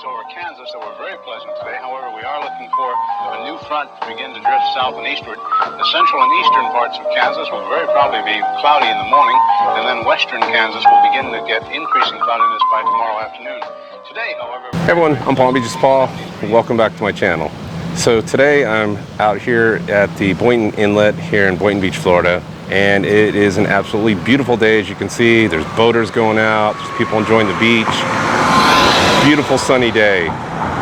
conditions over Kansas that were very pleasant today. However, we are looking for a new front to begin to drift south and eastward. The central and eastern parts of Kansas will very probably be cloudy in the morning, and then western Kansas will begin to get increasing cloudiness by tomorrow afternoon. Today, however... Hey everyone, I'm Paul Beach's Paul. Welcome back to my channel. So today I'm out here at the Boynton Inlet here in Boynton Beach, Florida. And it is an absolutely beautiful day. As you can see, there's boaters going out, there's people enjoying the beach. Beautiful sunny day.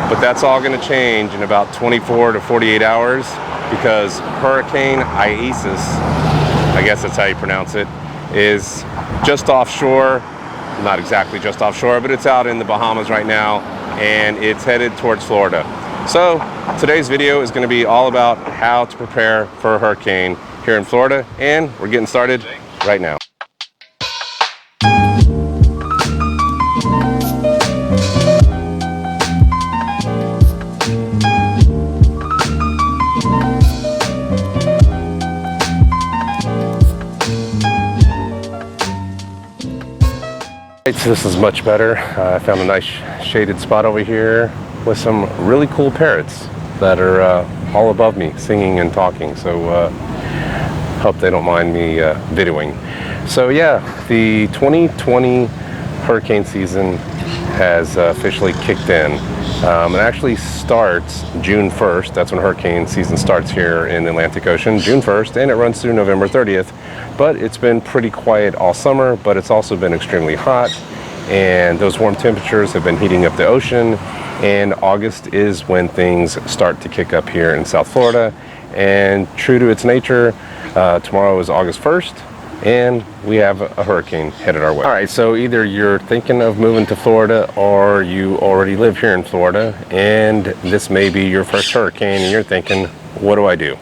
But that's all going to change in about 24 to 48 hours because Hurricane Isis, I guess that's how you pronounce it, is just offshore. Not exactly just offshore, but it's out in the Bahamas right now, and it's headed towards Florida. So today's video is going to be all about how to prepare for a hurricane here in Florida, and we're getting started right now. So this is much better. I found a nice shaded spot over here with some really cool parrots that are all above me singing and talking. So hope they don't mind me videoing. So yeah, the 2020 hurricane season has officially kicked in. It actually starts June 1st. That's when hurricane season starts here in the Atlantic Ocean, June 1st, and it runs through November 30th. But it's been pretty quiet all summer, but it's also been extremely hot, and those warm temperatures have been heating up the ocean, and August is when things start to kick up here in South Florida. And true to its nature, tomorrow is August 1st, and we have a hurricane headed our way. All right, so either you're thinking of moving to Florida or you already live here in Florida, and this may be your first hurricane, and you're thinking, what do I do?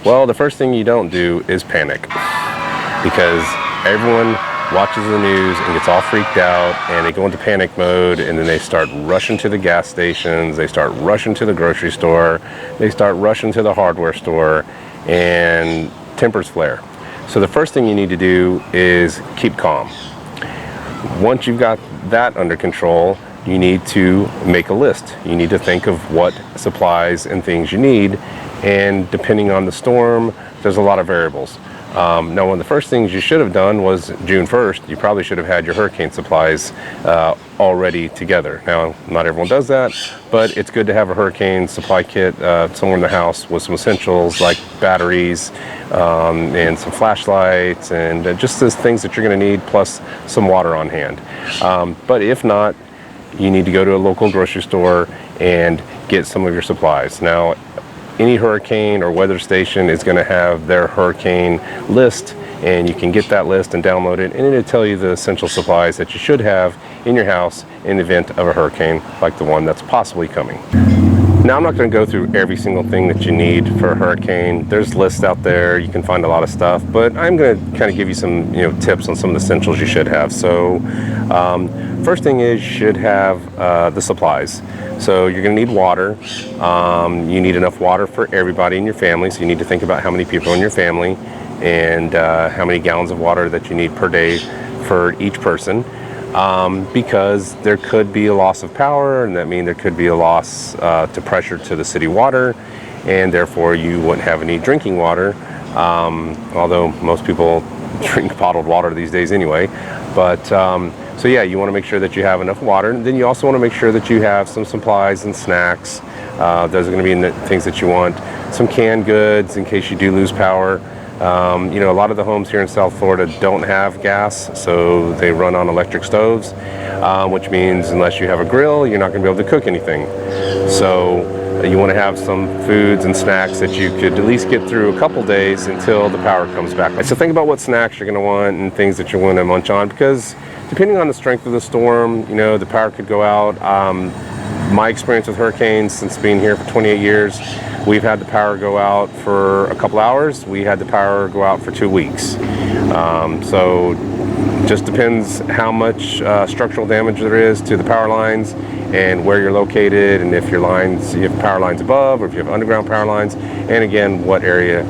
Well, the first thing you don't do is panic, because everyone watches the news and gets all freaked out, and they go into panic mode, and then they start rushing to the gas stations, they start rushing to the grocery store, they start rushing to the hardware store, and tempers flare. So the first thing you need to do is keep calm. Once you've got that under control, you need to make a list. You need to think of what supplies and things you need, and depending on the storm, there's a lot of variables. Now, one of the first things you should have done was June 1st, you probably should have had your hurricane supplies already together. Now, not everyone does that, but it's good to have a hurricane supply kit somewhere in the house with some essentials like batteries and some flashlights and just those things that you're going to need, plus some water on hand. But if not, you need to go to a local grocery store and get some of your supplies. Now, any hurricane or weather station is going to have their hurricane list, and you can get that list and download it, and it'll tell you the essential supplies that you should have in your house in the event of a hurricane like the one that's possibly coming. Now, I'm not going to go through every single thing that you need for a hurricane. There's lists out there, you can find a lot of stuff, but I'm going to kind of give you some tips on some of the essentials you should have. So first thing is you should have the supplies. So you're going to need water. You need enough water for everybody in your family, so you need to think about how many people in your family and how many gallons of water that you need per day for each person. Because there could be a loss of power, and that means there could be a loss to pressure to the city water, and therefore you wouldn't have any drinking water, although most people drink bottled water these days anyway. But so yeah, you want to make sure that you have enough water, and then you also want to make sure that you have some supplies and snacks. Those are going to be the things that you want. Some canned goods in case you do lose power. A lot of the homes here in South Florida don't have gas, so they run on electric stoves, which means unless you have a grill, you're not going to be able to cook anything. So you want to have some foods and snacks that you could at least get through a couple days until the power comes back. So think about what snacks you're going to want and things that you want to munch on, because depending on the strength of the storm, the power could go out. My experience with hurricanes, since being here for 28 years, we've had the power go out for a couple hours. We had the power go out for 2 weeks. So just depends how much structural damage there is to the power lines and where you're located, and if your lines, you have power lines above, or if you have underground power lines, and again, what area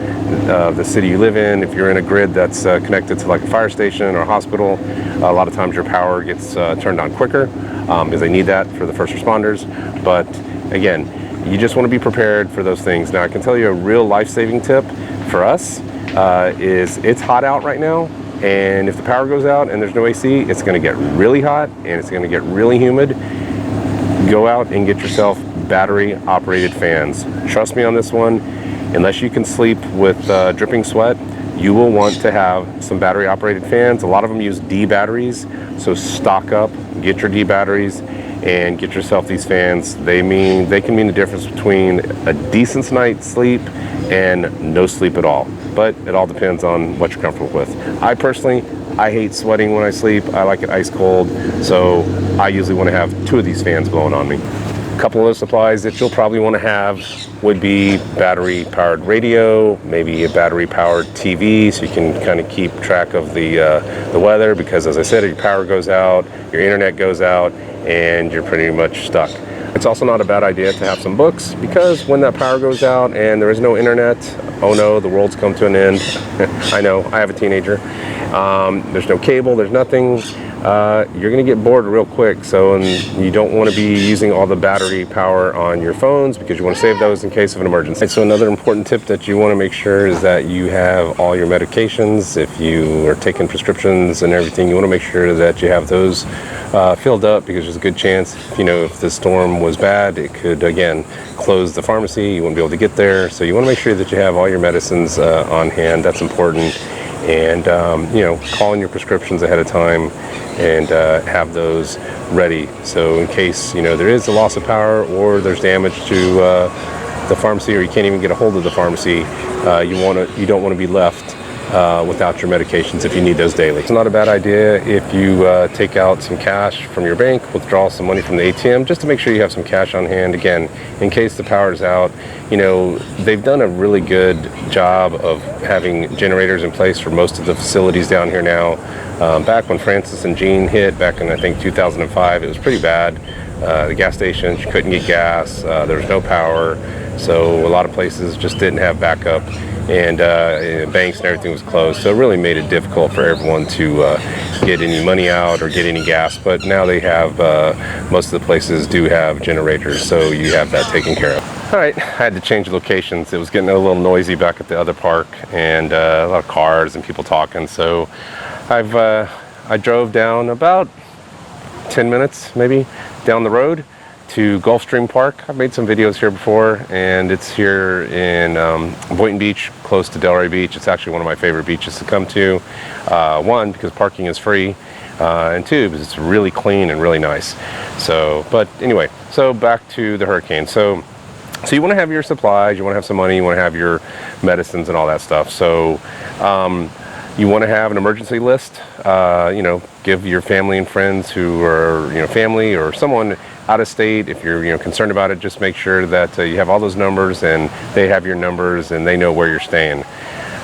of the city you live in. If you're in a grid that's connected to like a fire station or a hospital, a lot of times your power gets turned on quicker because they need that for the first responders. But again, you just want to be prepared for those things. Now, I can tell you a real life-saving tip for us is it's hot out right now, and if the power goes out and there's no AC, it's going to get really hot and it's going to get really humid. Go out and get yourself battery-operated fans. Trust me on this one. Unless you can sleep with dripping sweat, you will want to have some battery-operated fans. A lot of them use D batteries, so stock up, get your D batteries, and get yourself these fans. They can mean the difference between a decent night's sleep and no sleep at all. But it all depends on what you're comfortable with. I personally hate sweating when I sleep. I like it ice cold, so I usually want to have 2 of these fans blowing on me. A couple of those supplies that you'll probably want to have would be battery-powered radio, maybe a battery-powered TV, so you can kind of keep track of the weather, because as I said, if your power goes out, your internet goes out, and you're pretty much stuck. It's also not a bad idea to have some books, because when that power goes out and there is no internet, oh no, the world's come to an end. I know, I have a teenager. There's no cable, there's nothing. You're going to get bored real quick, so you don't want to be using all the battery power on your phones, because you want to save those in case of an emergency. So another important tip that you want to make sure is that you have all your medications. If you are taking prescriptions and everything, you want to make sure that you have those filled up, because there's a good chance, if the storm was bad, it could again close the pharmacy. You won't be able to get there, so you want to make sure that you have all your medicines on hand. That's important. And call in your prescriptions ahead of time and have those ready, so in case there is a loss of power or there's damage to the pharmacy, or you can't even get a hold of the pharmacy, you don't want to be left without your medications if you need those daily. It's not a bad idea if you take out some cash from your bank, withdraw some money from the ATM, just to make sure you have some cash on hand, again, in case the power is out. They've done a really good job of having generators in place for most of the facilities down here now. Back when Francis and Jean hit, back in I think 2005, it was pretty bad. The gas stations, you couldn't get gas, there was no power, so a lot of places just didn't have backup, and banks and everything was closed, so it really made it difficult for everyone to get any money out or get any gas. But now they have, most of the places do have generators, so you have that taken care of. All right, I had to change locations. It was getting a little noisy back at the other park, and a lot of cars and people talking, so I drove down about 10 minutes maybe down the road to Gulfstream Park. I've made some videos here before, and it's here in Boynton Beach, close to Delray Beach. It's actually one of my favorite beaches to come to. One, because parking is free, and 2, because it's really clean and really nice. But anyway, so back to the hurricane. So you want to have your supplies, you want to have some money, you want to have your medicines and all that stuff. So you want to have an emergency list. Give your family and friends who are, family or someone out of state, if you're, concerned about it, just make sure that you have all those numbers and they have your numbers and they know where you're staying.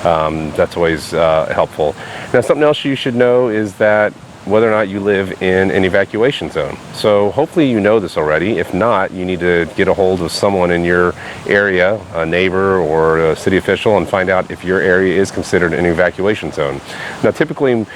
That's always helpful. Now, something else you should know is that whether or not you live in an evacuation zone. So hopefully you know this already. If not, you need to get a hold of someone in your area, a neighbor or a city official, and find out if your area is considered an evacuation zone. Now, typically,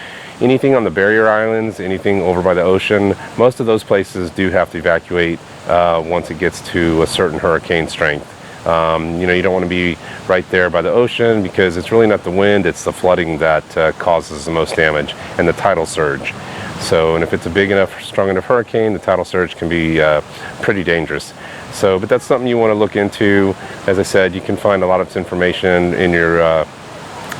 anything on the barrier islands, anything over by the ocean, most of those places do have to evacuate once it gets to a certain hurricane strength. You don't want to be right there by the ocean, because it's really not the wind, it's the flooding that causes the most damage, and the tidal surge. And if it's a big enough, strong enough hurricane, the tidal surge can be pretty dangerous. But that's something you want to look into. As I said, you can find a lot of information in your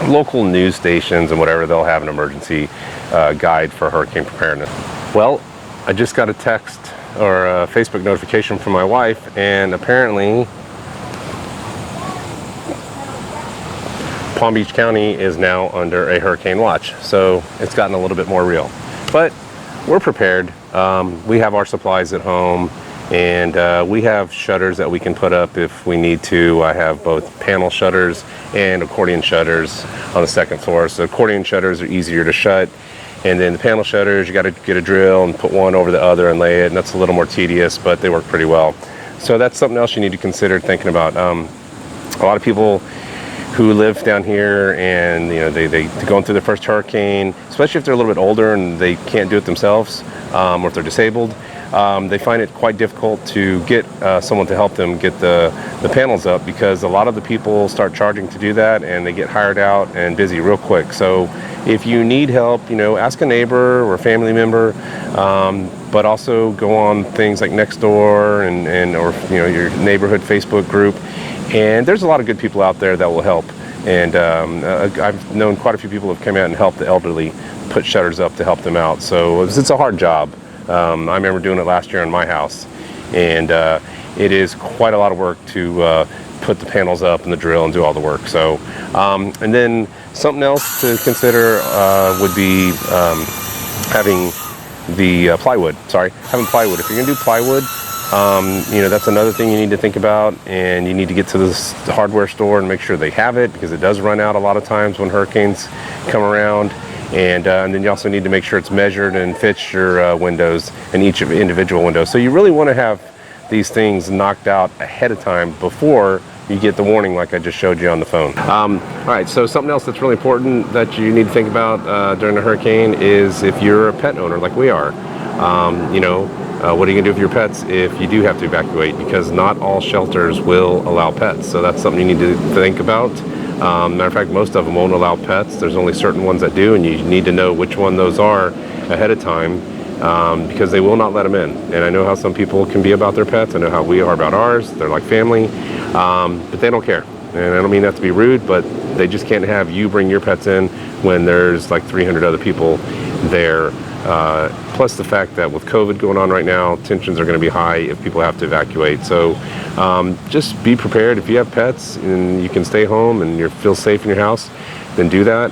local news stations and whatever. They'll have an emergency guide for hurricane preparedness. Well, I just got a text or a Facebook notification from my wife, and apparently Palm Beach County is now under a hurricane watch, so it's gotten a little bit more real. But we're prepared. We have our supplies at home, And we have shutters that we can put up if we need to. I have both panel shutters and accordion shutters on the second floor. So accordion shutters are easier to shut, and then the panel shutters, you got to get a drill and put one over the other and lay it, and that's a little more tedious, but they work pretty well. So that's something else you need to consider thinking about. A lot of people who live down here, and they're going through their first hurricane, especially if they're a little bit older and they can't do it themselves, or if they're disabled, they find it quite difficult to get someone to help them get the panels up, because a lot of the people start charging to do that and they get hired out and busy real quick. So if you need help, ask a neighbor or a family member, but also go on things like Nextdoor or your neighborhood Facebook group. And there's a lot of good people out there that will help. And I've known quite a few people who have come out and helped the elderly put shutters up to help them out. So it's a hard job. I remember doing it last year in my house, and it is quite a lot of work to put the panels up and the drill and do all the work. So, and then something else to consider would be having the plywood. Having plywood. If you're gonna do plywood, that's another thing you need to think about, and you need to get to the hardware store and make sure they have it, because it does run out a lot of times when hurricanes come around. And then you also need to make sure it's measured and fits your windows and each individual window. So you really want to have these things knocked out ahead of time before you get the warning like I just showed you on the phone. All right, so something else that's really important that you need to think about during a hurricane is if you're a pet owner like we are. What are you gonna do with your pets if you do have to evacuate? Because not all shelters will allow pets. So that's something you need to think about. Matter of fact, most of them won't allow pets. There's only certain ones that do, and you need to know which one those are ahead of time, because they will not let them in. And I know how some people can be about their pets. I know how we are about ours. They're like family, but they don't care. And I don't mean that to be rude, but they just can't have you bring your pets in when there's like 300 other people there. Plus the fact that with COVID going on right now, tensions are going to be high if people have to evacuate. So just be prepared. If you have pets and you can stay home and you feel safe in your house, then do that.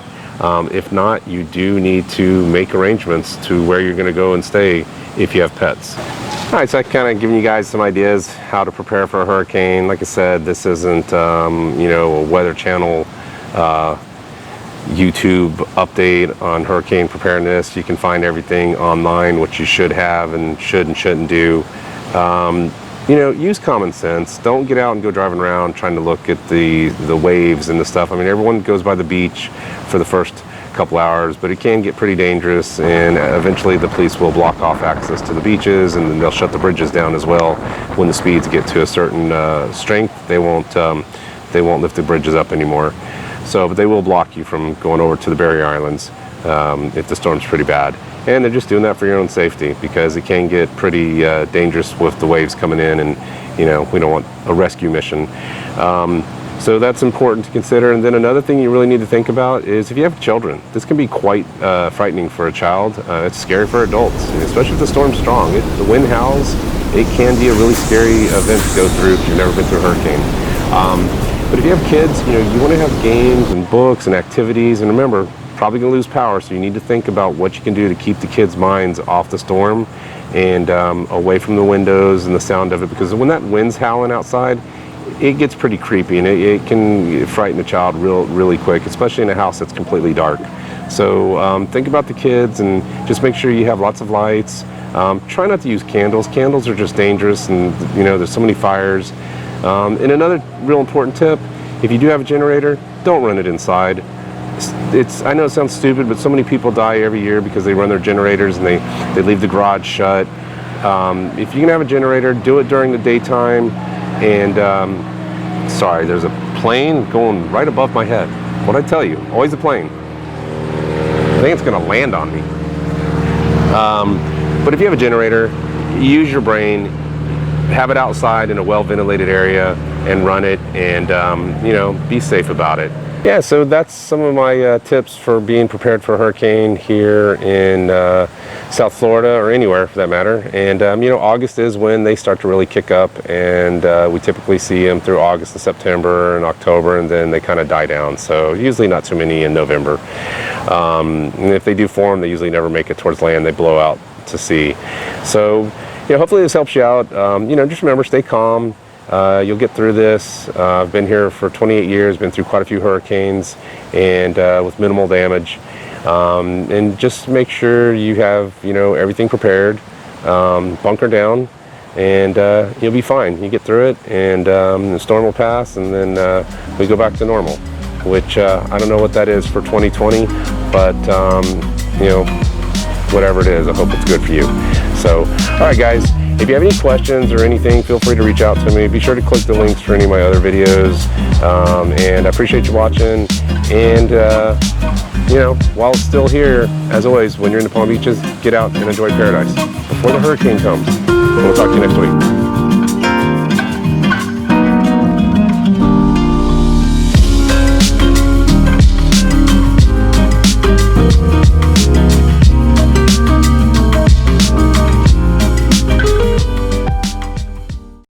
If not, you do need to make arrangements to where you're going to go and stay if you have pets. All right, so I've kind of given you guys some ideas how to prepare for a hurricane. Like I said, this isn't a Weather Channel YouTube update on hurricane preparedness. You can find everything online, what you should have and shouldn't do. Use common sense. Don't get out and go driving around trying to look at the waves and the stuff. I mean, everyone goes by the beach for the first couple hours, but it can get pretty dangerous, and eventually the police will block off access to the beaches, and then they'll shut the bridges down as well. When the speeds get to a certain strength, they won't lift the bridges up anymore. So, but they will block you from going over to the barrier islands if the storm's pretty bad. And they're just doing that for your own safety, because it can get pretty dangerous with the waves coming in, and we don't want a rescue mission. So that's important to consider. And then another thing you really need to think about is if you have children, this can be quite frightening for a child. It's scary for adults, especially if the storm's strong. The wind howls. It can be a really scary event to go through if you've never been through a hurricane. But if you have kids, you want to have games and books and activities. And remember, probably going to lose power, so you need to think about what you can do to keep the kids' minds off the storm and away from the windows and the sound of it. Because when that wind's howling outside, it gets pretty creepy, and it can frighten a child really quick, especially in a house that's completely dark. So think about the kids, and just make sure you have lots of lights. Try not to use candles. Candles are just dangerous, and there's so many fires. And another real important tip, if you do have a generator, don't run it inside. I know it sounds stupid, but so many people die every year because they run their generators and they leave the garage shut. If you can have a generator, do it during the daytime. And sorry, there's a plane going right above my head. What'd I tell you? Always a plane. I think it's gonna land on me. But if you have a generator, use your brain, have it outside in a well-ventilated area and run it, and be safe about it. Yeah, so that's some of my tips for being prepared for a hurricane here in South Florida, or anywhere for that matter. And August is when they start to really kick up, and we typically see them through August and September and October, and then they kind of die down. So usually not too many in November. And if they do form, they usually never make it towards land. They blow out to sea. So hopefully this helps you out. Just remember, stay calm. You'll get through this. I've been here for 28 years, been through quite a few hurricanes, and with minimal damage. And just make sure you have, everything prepared. Bunker down, and you'll be fine. You get through it, and the storm will pass, and then we go back to normal, which I don't know what that is for 2020, but whatever it is, I hope it's good for you. So, all right, guys, if you have any questions or anything, feel free to reach out to me. Be sure to click the links for any of my other videos, and I appreciate you watching. And while it's still here, as always, when you're in the Palm Beaches, get out and enjoy paradise before the hurricane comes. We'll talk to you next week.